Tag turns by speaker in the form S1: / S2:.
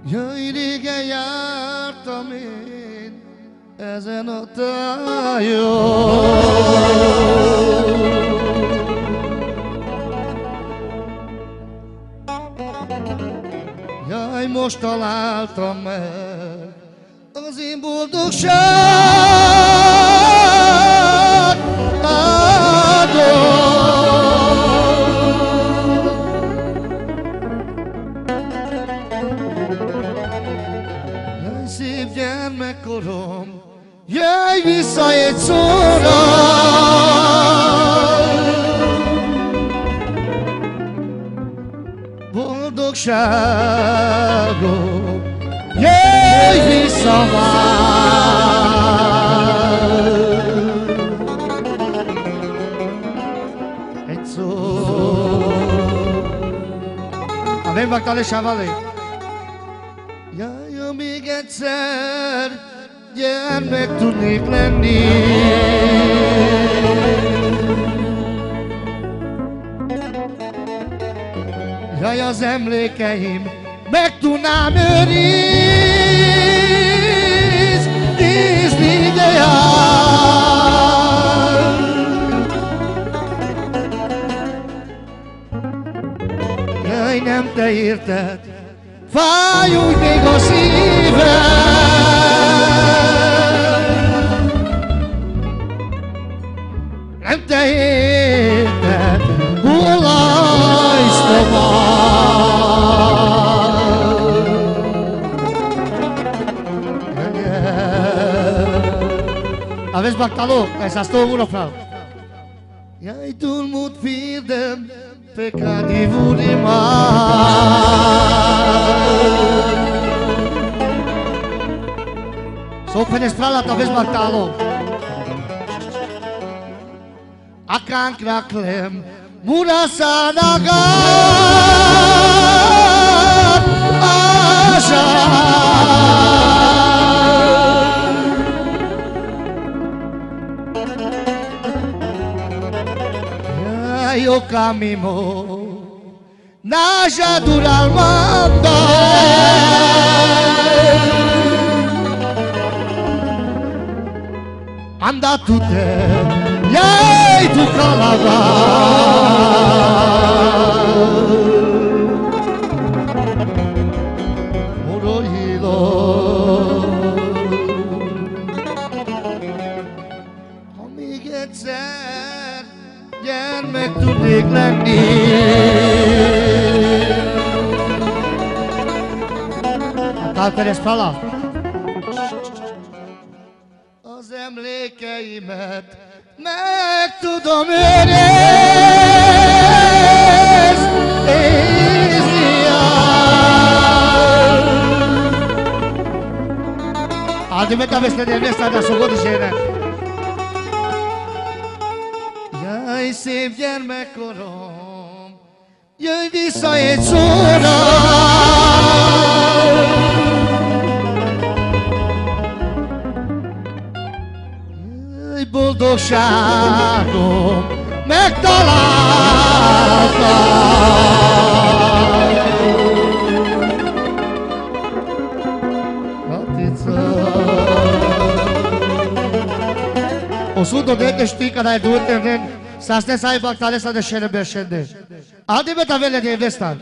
S1: Jaj, régen jártam én ezen a tájon. Jaj, most találtam meg az én boldogság jaj, szép gyermekkorom, jöjj vissza egy szóra. Boldogságom, jöjj vissza már. Egy szó. Avem bactale savale. Jaj, még egyszer gyermek tudnék lenni. Jaj, az emlékeim meg tudnám őrizni, de jár. Jaj, nem te érted, fáj úgy még a szívem. Nem te érted, hol lajsz Aveți bactalou, essa stou muro frau. Jai tu mut firdem pe cadivuri mar. Sou fenestrala talvez bactalou. Akan kraklem murasanagat aşar. Yo camino naja dural manda anda tu te yai tu kalava morohilo amíg egyszer gyermek tudnék lenni. Talperes fala. Az emlékeimet meg tudom őrizni. Adime taveste de nesta da sogodisére. Jaj, szép gyermekkorom, jöjj vissza egy szóra. Jaj, boldogságom, megtaláltam. O sudo de știi că ai dur să stai să ai bactale să de șele berșende. Adi beta vele de investan.